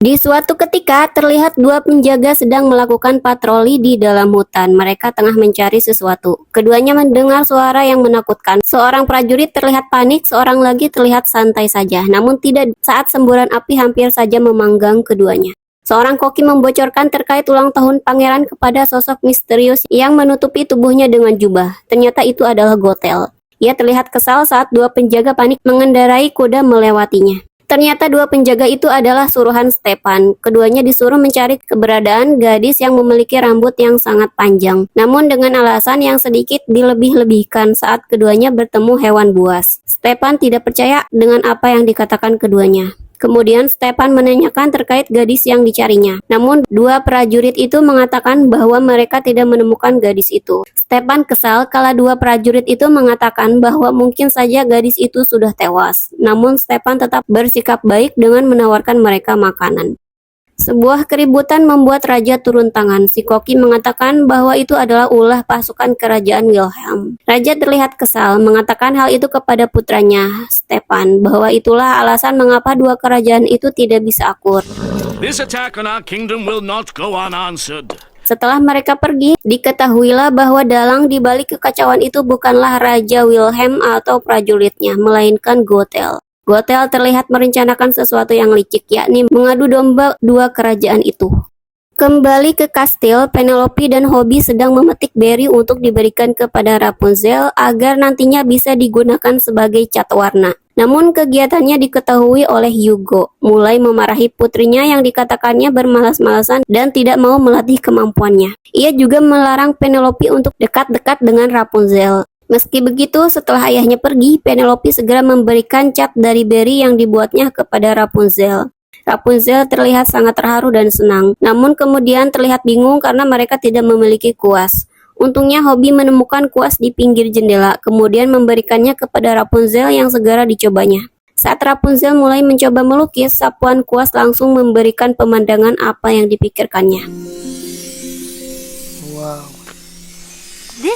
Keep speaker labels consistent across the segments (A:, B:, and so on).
A: Di suatu ketika, terlihat dua penjaga sedang melakukan patroli di dalam hutan. Mereka tengah mencari sesuatu. Keduanya mendengar suara yang menakutkan. Seorang prajurit terlihat panik, seorang lagi terlihat santai saja. Namun tidak saat semburan api hampir saja memanggang keduanya. Seorang koki membocorkan terkait ulang tahun pangeran kepada sosok misterius yang menutupi tubuhnya dengan jubah. Ternyata itu adalah Gothel. Ia terlihat kesal saat dua penjaga panik mengendarai kuda melewatinya. Ternyata dua penjaga itu adalah suruhan Stepan. Keduanya disuruh mencari keberadaan gadis yang memiliki rambut yang sangat panjang. Namun dengan alasan yang sedikit dilebih-lebihkan saat keduanya bertemu hewan buas. Stepan tidak percaya dengan apa yang dikatakan keduanya. Kemudian Stepan menanyakan terkait gadis yang dicarinya. Namun dua prajurit itu mengatakan bahwa mereka tidak menemukan gadis itu. Stepan kesal kala dua prajurit itu mengatakan bahwa mungkin saja gadis itu sudah tewas. Namun Stepan tetap bersikap baik dengan menawarkan mereka makanan. Sebuah keributan membuat raja turun tangan. Si koki mengatakan bahwa itu adalah ulah pasukan kerajaan Wilhelm. Raja terlihat kesal, mengatakan hal itu kepada putranya, Stepan, bahwa itulah alasan mengapa dua kerajaan itu tidak bisa akur.
B: This attack on our kingdom will not go unanswered.
A: Setelah mereka pergi, diketahuilah bahwa dalang di balik kekacauan itu bukanlah Raja Wilhelm atau prajuritnya, melainkan Gothel. Gothel terlihat merencanakan sesuatu yang licik, yakni mengadu domba dua kerajaan itu. Kembali ke kastil, Penelope dan Hobie sedang memetik beri untuk diberikan kepada Rapunzel agar nantinya bisa digunakan sebagai cat warna. Namun kegiatannya diketahui oleh Hugo, mulai memarahi putrinya yang dikatakannya bermalas-malasan dan tidak mau melatih kemampuannya. Ia juga melarang Penelope untuk dekat-dekat dengan Rapunzel. Meski begitu, setelah ayahnya pergi, Penelope segera memberikan cat dari beri yang dibuatnya kepada Rapunzel. Rapunzel terlihat sangat terharu dan senang, namun kemudian terlihat bingung karena mereka tidak memiliki kuas. Untungnya Hobie menemukan kuas di pinggir jendela, kemudian memberikannya kepada Rapunzel yang segera dicobanya. Saat Rapunzel mulai mencoba melukis, sapuan kuas langsung memberikan pemandangan apa yang dipikirkannya.
C: Wow.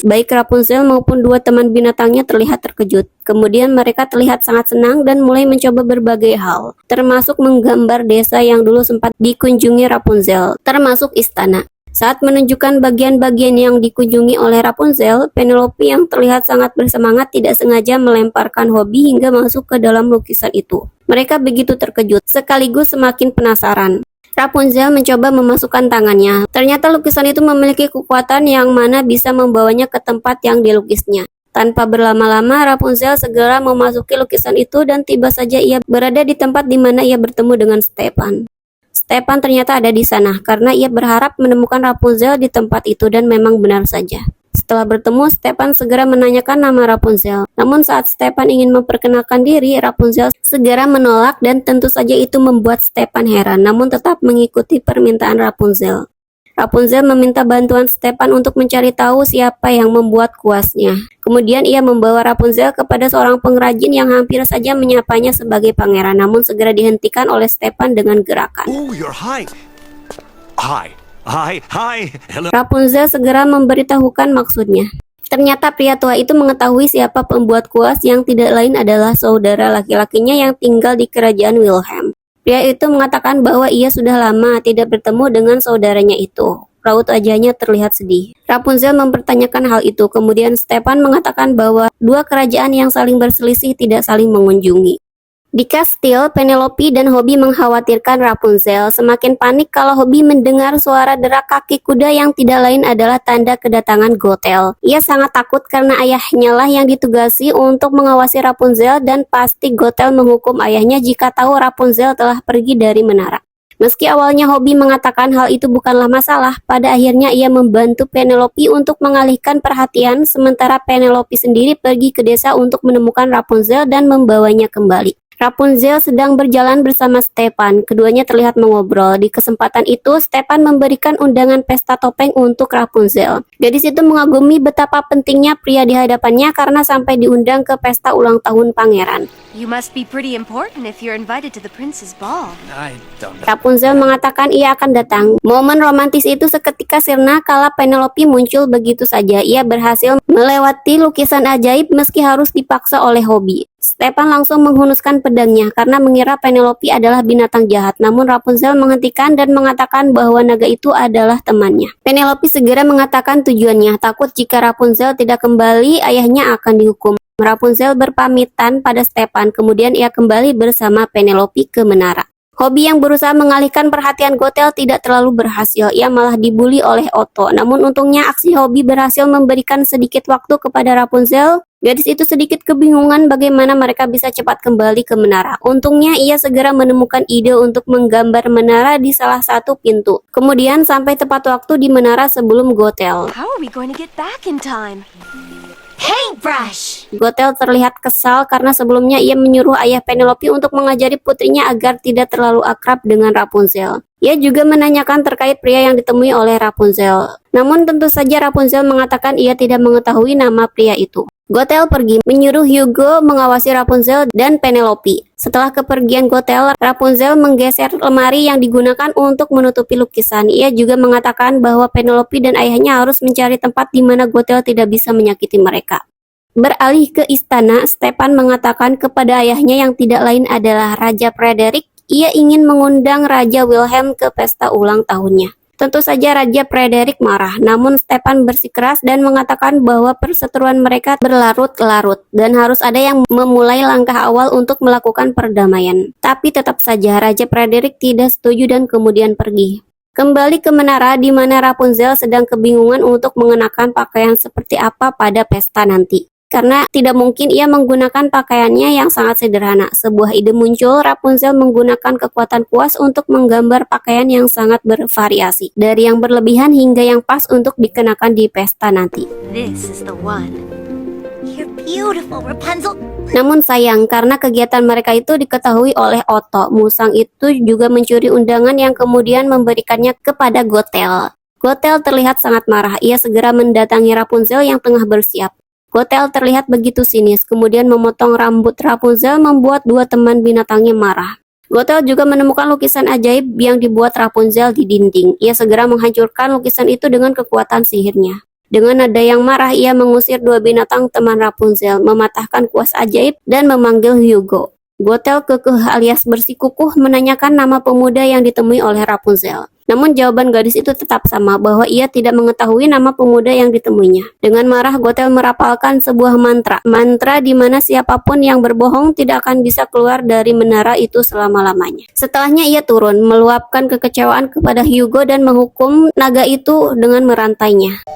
A: Baik Rapunzel maupun dua teman binatangnya terlihat terkejut. Kemudian mereka terlihat sangat senang dan mulai mencoba berbagai hal, termasuk menggambar desa yang dulu sempat dikunjungi Rapunzel, termasuk istana. Saat menunjukkan bagian-bagian yang dikunjungi oleh Rapunzel, Penelope yang terlihat sangat bersemangat tidak sengaja melemparkan Hobie hingga masuk ke dalam lukisan itu. Mereka begitu terkejut, sekaligus semakin penasaran. Rapunzel mencoba memasukkan tangannya. Ternyata lukisan itu memiliki kekuatan yang mana bisa membawanya ke tempat yang dilukisnya. Tanpa berlama-lama, Rapunzel segera memasuki lukisan itu dan tiba saja ia berada di tempat di mana ia bertemu dengan Stepan. Stepan ternyata ada di sana karena ia berharap menemukan Rapunzel di tempat itu dan memang benar saja. Setelah bertemu, Stepan segera menanyakan nama Rapunzel. Namun saat Stepan ingin memperkenalkan diri, Rapunzel segera menolak dan tentu saja itu membuat Stepan heran, namun tetap mengikuti permintaan Rapunzel. Rapunzel meminta bantuan Stepan untuk mencari tahu siapa yang membuat kuasnya. Kemudian ia membawa Rapunzel kepada seorang pengrajin yang hampir saja menyapanya sebagai pangeran, namun segera dihentikan oleh Stepan dengan gerakan.
B: Oh, you're high. Hi. Hello.
A: Rapunzel segera memberitahukan maksudnya. Ternyata pria tua itu mengetahui siapa pembuat kuas yang tidak lain adalah saudara laki-lakinya yang tinggal di kerajaan Wilhelm. Pria itu mengatakan bahwa ia sudah lama tidak bertemu dengan saudaranya itu. Raut wajahnya terlihat sedih. Rapunzel mempertanyakan hal itu, kemudian Stepan mengatakan bahwa dua kerajaan yang saling berselisih tidak saling mengunjungi. Di kastil, Penelope dan Hobie mengkhawatirkan Rapunzel. Semakin panik kalau Hobie mendengar suara derak kaki kuda yang tidak lain adalah tanda kedatangan Gothel. Ia sangat takut karena ayahnya lah yang ditugasi untuk mengawasi Rapunzel dan pasti Gothel menghukum ayahnya jika tahu Rapunzel telah pergi dari menara. Meski awalnya Hobie mengatakan hal itu bukanlah masalah, pada akhirnya ia membantu Penelope untuk mengalihkan perhatian sementara Penelope sendiri pergi ke desa untuk menemukan Rapunzel dan membawanya kembali. Rapunzel sedang berjalan bersama Stepan. Keduanya terlihat mengobrol. Di kesempatan itu, Stepan memberikan undangan pesta topeng untuk Rapunzel. Gadis itu mengagumi betapa pentingnya pria di hadapannya karena sampai diundang ke pesta ulang tahun pangeran.
D: You must be pretty important if you're invited to the prince's ball.
C: I don't know.
A: Rapunzel mengatakan ia akan datang. Momen romantis itu seketika sirna kala Penelope muncul begitu saja. Ia berhasil melewati lukisan ajaib meski harus dipaksa oleh Hobie. Stefan langsung menghunuskan pedangnya karena mengira Penelope adalah binatang jahat. Namun Rapunzel menghentikan dan mengatakan bahwa naga itu adalah temannya. Penelope segera mengatakan tujuannya, takut jika Rapunzel tidak kembali, ayahnya akan dihukum. Rapunzel berpamitan pada Stefan, kemudian ia kembali bersama Penelope ke menara. Hobi yang berusaha mengalihkan perhatian Gothel tidak terlalu berhasil, ia malah dibully oleh Otto. Namun untungnya aksi Hobi berhasil memberikan sedikit waktu kepada Rapunzel. Gadis itu sedikit kebingungan bagaimana mereka bisa cepat kembali ke menara. Untungnya ia segera menemukan ide untuk menggambar menara di salah satu pintu. Kemudian sampai tepat waktu di menara sebelum Gothel.
D: How are we going to get back in time? Paintbrush!
A: Gothel terlihat kesal karena sebelumnya ia menyuruh ayah Penelope untuk mengajari putrinya agar tidak terlalu akrab dengan Rapunzel. Ia juga menanyakan terkait pria yang ditemui oleh Rapunzel. Namun tentu saja Rapunzel mengatakan ia tidak mengetahui nama pria itu. Gothel pergi, menyuruh Hugo mengawasi Rapunzel dan Penelope. Setelah kepergian Gothel, Rapunzel menggeser lemari yang digunakan untuk menutupi lukisan. Ia juga mengatakan bahwa Penelope dan ayahnya harus mencari tempat di mana Gothel tidak bisa menyakiti mereka. Beralih ke istana, Stefan mengatakan kepada ayahnya yang tidak lain adalah Raja Frederick. Ia ingin mengundang Raja Wilhelm ke pesta ulang tahunnya. Tentu saja Raja Frederick marah, namun Stefan bersikeras dan mengatakan bahwa perseteruan mereka berlarut-larut dan harus ada yang memulai langkah awal untuk melakukan perdamaian. Tapi tetap saja Raja Frederick tidak setuju dan kemudian pergi. Kembali ke menara di mana Rapunzel sedang kebingungan untuk mengenakan pakaian seperti apa pada pesta nanti. Karena tidak mungkin ia menggunakan pakaiannya yang sangat sederhana. Sebuah ide muncul, Rapunzel menggunakan kekuatan kuas untuk menggambar pakaian yang sangat bervariasi. Dari yang berlebihan hingga yang pas untuk dikenakan di pesta nanti.
D: This is the one.
C: You're beautiful, Rapunzel.
A: Namun sayang, karena kegiatan mereka itu diketahui oleh Otto, musang itu juga mencuri undangan yang kemudian memberikannya kepada Gothel. Gothel terlihat sangat marah, ia segera mendatangi Rapunzel yang tengah bersiap. Gothel terlihat begitu sinis, kemudian memotong rambut Rapunzel membuat dua teman binatangnya marah. Gothel juga menemukan lukisan ajaib yang dibuat Rapunzel di dinding. Ia segera menghancurkan lukisan itu dengan kekuatan sihirnya. Dengan nada yang marah, ia mengusir dua binatang teman Rapunzel, mematahkan kuas ajaib, dan memanggil Hugo. Gothel kekeh alias bersikukuh menanyakan nama pemuda yang ditemui oleh Rapunzel. Namun jawaban gadis itu tetap sama, bahwa ia tidak mengetahui nama pemuda yang ditemuinya. Dengan marah, Gothel merapalkan sebuah mantra. Mantra di mana siapapun yang berbohong tidak akan bisa keluar dari menara itu selama-lamanya. Setelahnya ia turun, meluapkan kekecewaan kepada Hugo dan menghukum naga itu dengan merantainya.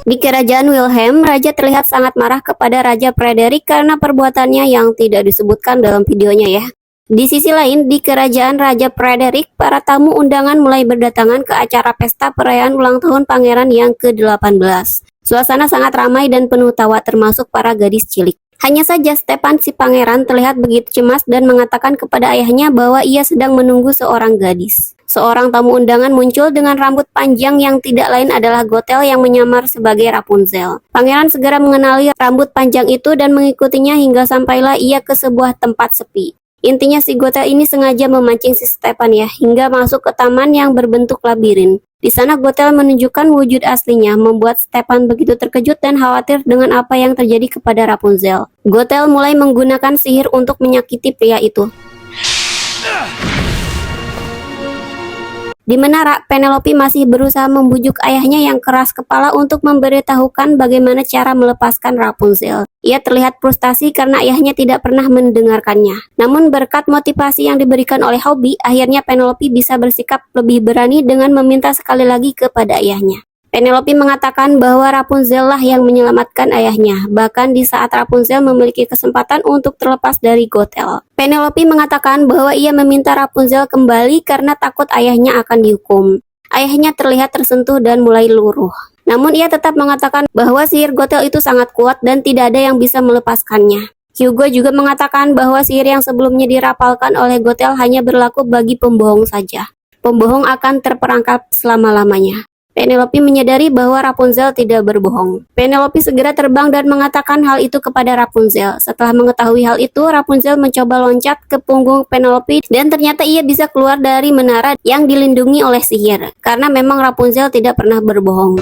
A: Di kerajaan Wilhelm, raja terlihat sangat marah kepada Raja Frederick karena perbuatannya yang tidak disebutkan dalam videonya ya. Di sisi lain, di kerajaan Raja Frederick, para tamu undangan mulai berdatangan ke acara pesta perayaan ulang tahun pangeran yang ke-18. Suasana sangat ramai dan penuh tawa termasuk para gadis cilik. Hanya saja Stefan si pangeran terlihat begitu cemas dan mengatakan kepada ayahnya bahwa ia sedang menunggu seorang gadis. Seorang tamu undangan muncul dengan rambut panjang yang tidak lain adalah Gothel yang menyamar sebagai Rapunzel. Pangeran segera mengenali rambut panjang itu dan mengikutinya hingga sampailah ia ke sebuah tempat sepi. Intinya si Gothel ini sengaja memancing si Stefan ya, hingga masuk ke taman yang berbentuk labirin. Di sana Gothel menunjukkan wujud aslinya, membuat Stefan begitu terkejut dan khawatir dengan apa yang terjadi kepada Rapunzel. Gothel mulai menggunakan sihir untuk menyakiti pria itu. Di menara, Penelope masih berusaha membujuk ayahnya yang keras kepala untuk memberitahukan bagaimana cara melepaskan Rapunzel. Ia terlihat frustasi karena ayahnya tidak pernah mendengarkannya. Namun berkat motivasi yang diberikan oleh Hobi, akhirnya Penelope bisa bersikap lebih berani dengan meminta sekali lagi kepada ayahnya. Penelope mengatakan bahwa Rapunzel lah yang menyelamatkan ayahnya, bahkan di saat Rapunzel memiliki kesempatan untuk terlepas dari Gothel. Penelope mengatakan bahwa ia meminta Rapunzel kembali karena takut ayahnya akan dihukum. Ayahnya terlihat tersentuh dan mulai luruh. Namun ia tetap mengatakan bahwa sihir Gothel itu sangat kuat dan tidak ada yang bisa melepaskannya. Hugo juga mengatakan bahwa sihir yang sebelumnya dirapalkan oleh Gothel hanya berlaku bagi pembohong saja. Pembohong akan terperangkap selama-lamanya. Penelope menyadari bahwa Rapunzel tidak berbohong. Penelope segera terbang dan mengatakan hal itu kepada Rapunzel. Setelah mengetahui hal itu, Rapunzel mencoba loncat ke punggung Penelope dan ternyata ia bisa keluar dari menara yang dilindungi oleh sihir. Karena memang Rapunzel tidak pernah berbohong.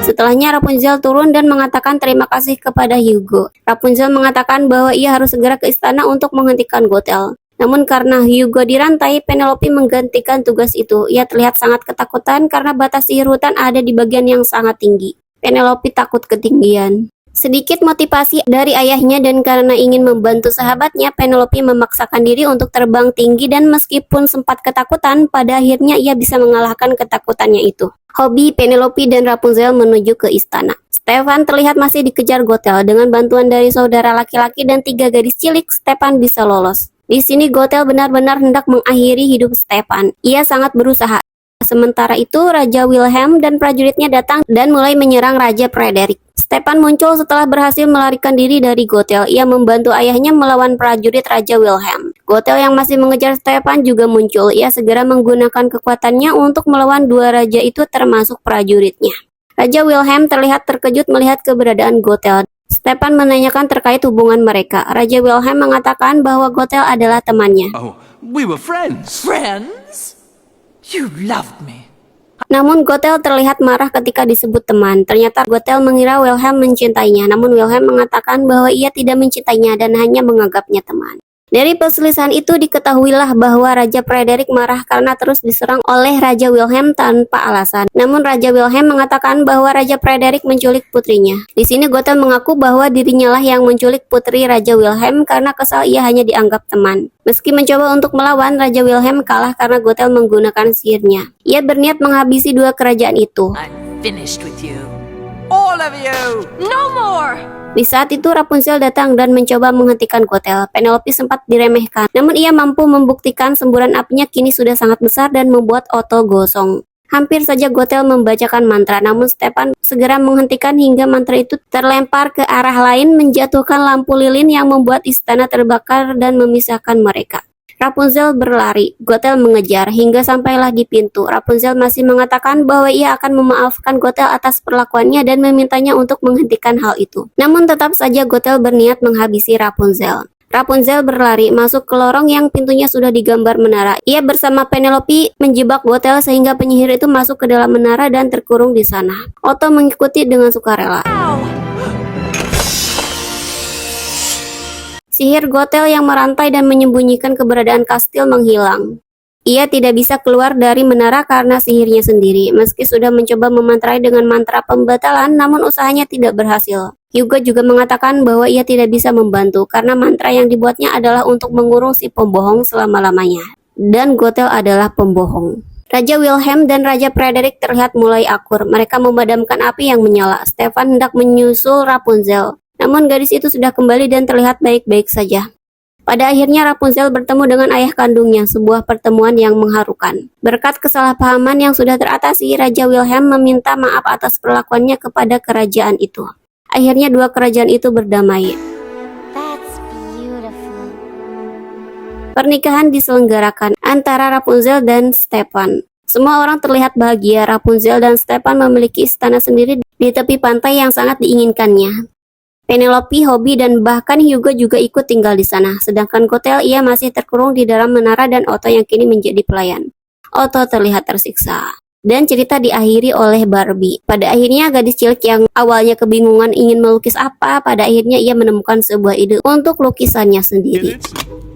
A: Setelahnya Rapunzel turun dan mengatakan terima kasih kepada Hugo. Rapunzel mengatakan bahwa ia harus segera ke istana untuk menghentikan Gothel. Namun karena Hugo dirantai, Penelope menggantikan tugas itu. Ia terlihat sangat ketakutan karena batas sihir hutan ada di bagian yang sangat tinggi. Penelope takut ketinggian. Sedikit motivasi dari ayahnya dan karena ingin membantu sahabatnya, Penelope memaksakan diri untuk terbang tinggi dan meskipun sempat ketakutan, pada akhirnya ia bisa mengalahkan ketakutannya itu. Hobi Penelope dan Rapunzel menuju ke istana. Stefan terlihat masih dikejar Gothel. Dengan bantuan dari saudara laki-laki dan 3 gadis cilik, Stefan bisa lolos. Di sini Gothel benar-benar hendak mengakhiri hidup Stefan. Ia sangat berusaha. Sementara itu, Raja Wilhelm dan prajuritnya datang dan mulai menyerang Raja Frederick. Stefan muncul setelah berhasil melarikan diri dari Gothel. Ia membantu ayahnya melawan prajurit Raja Wilhelm. Gothel yang masih mengejar Stefan juga muncul. Ia segera menggunakan kekuatannya untuk melawan 2 raja itu termasuk prajuritnya. Raja Wilhelm terlihat terkejut melihat keberadaan Gothel. Stefan menanyakan terkait hubungan mereka. Raja Wilhelm mengatakan bahwa Gothel adalah temannya.
E: Oh, we were friends.
F: Friends? You loved me.
A: Namun Gothel terlihat marah ketika disebut teman. Ternyata Gothel mengira Wilhelm mencintainya, namun Wilhelm mengatakan bahwa ia tidak mencintainya dan hanya menganggapnya teman. Dari perselisihan itu diketahuilah bahwa Raja Frederick marah karena terus diserang oleh Raja Wilhelm tanpa alasan. Namun Raja Wilhelm mengatakan bahwa Raja Frederick menculik putrinya. Di sini Gothel mengaku bahwa dirinya lah yang menculik putri Raja Wilhelm karena kesal ia hanya dianggap teman. Meski mencoba untuk melawan, Raja Wilhelm kalah karena Gothel menggunakan sihirnya. Ia berniat menghabisi 2 kerajaan itu.
F: I'm finished with you. All of you!
D: No more!
A: Di saat itu Rapunzel datang dan mencoba menghentikan Gothel. Penelope sempat diremehkan, namun ia mampu membuktikan semburan apinya kini sudah sangat besar dan membuat Otto gosong. Hampir saja Gothel membacakan mantra, namun Stefan segera menghentikan hingga mantra itu terlempar ke arah lain, menjatuhkan lampu lilin yang membuat istana terbakar dan memisahkan mereka. Rapunzel berlari, Gothel mengejar, hingga sampailah di pintu. Rapunzel masih mengatakan bahwa ia akan memaafkan Gothel atas perlakuannya dan memintanya untuk menghentikan hal itu. Namun tetap saja Gothel berniat menghabisi Rapunzel. Rapunzel berlari masuk ke lorong yang pintunya sudah digambar menara. Ia bersama Penelope menjebak Gothel sehingga penyihir itu masuk ke dalam menara dan terkurung di sana. Otto mengikuti dengan sukarela. Sihir Gothel yang merantai dan menyembunyikan keberadaan kastil menghilang. Ia tidak bisa keluar dari menara karena sihirnya sendiri. Meski sudah mencoba memantrai dengan mantra pembatalan, namun usahanya tidak berhasil. Hugo juga mengatakan bahwa ia tidak bisa membantu karena mantra yang dibuatnya adalah untuk mengurung si pembohong selama-lamanya. Dan Gothel adalah pembohong. Raja Wilhelm dan Raja Frederick terlihat mulai akur. Mereka memadamkan api yang menyala. Stefan hendak menyusul Rapunzel. Namun gadis itu sudah kembali dan terlihat baik-baik saja. Pada akhirnya Rapunzel bertemu dengan ayah kandungnya, sebuah pertemuan yang mengharukan. Berkat kesalahpahaman yang sudah teratasi, Raja Wilhelm meminta maaf atas perlakuannya kepada kerajaan itu. Akhirnya 2 kerajaan itu berdamai.
C: That's beautiful.
A: Pernikahan diselenggarakan antara Rapunzel dan Stefan. Semua orang terlihat bahagia. Rapunzel dan Stefan memiliki istana sendiri di tepi pantai yang sangat diinginkannya. Penelope, Hobie, dan bahkan Hugo juga ikut tinggal di sana. Sedangkan Gothel ia masih terkurung di dalam menara dan Otto yang kini menjadi pelayan. Otto terlihat tersiksa. Dan cerita diakhiri oleh Barbie. Pada akhirnya gadis cilik yang awalnya kebingungan ingin melukis apa, pada akhirnya ia menemukan sebuah ide untuk lukisannya sendiri.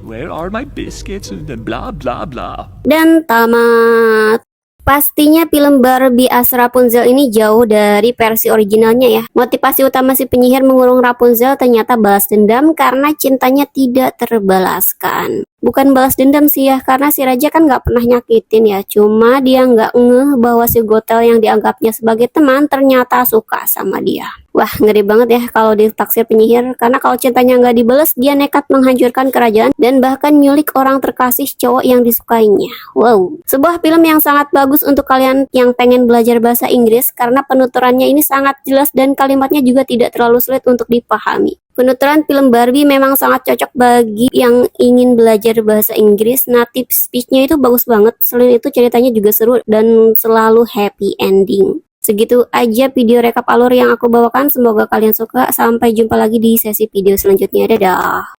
E: Where are my biscuits? Blah blah blah.
A: Dan tamat. Pastinya film Barbie as Rapunzel ini jauh dari versi originalnya ya. Motivasi utama si penyihir mengurung Rapunzel ternyata balas dendam karena cintanya tidak terbalaskan. Bukan balas dendam sih ya, karena si raja kan nggak pernah nyakitin ya. Cuma dia nggak ngeh bahwa si Gothel yang dianggapnya sebagai teman ternyata suka sama dia. Wah, ngeri banget ya kalau ditaksir penyihir. Karena kalau cintanya nggak dibalas, dia nekat menghancurkan kerajaan dan bahkan nyulik orang terkasih cowok yang disukainya. Wow, sebuah film yang sangat bagus untuk kalian yang pengen belajar bahasa Inggris karena penuturannya ini sangat jelas dan kalimatnya juga tidak terlalu sulit untuk dipahami. Penuturan film Barbie memang sangat cocok bagi yang ingin belajar bahasa Inggris. Native speech-nya itu bagus banget. Selain itu ceritanya juga seru dan selalu happy ending. Segitu aja video rekap alur yang aku bawakan. Semoga kalian suka. Sampai jumpa lagi di sesi video selanjutnya. Dadah.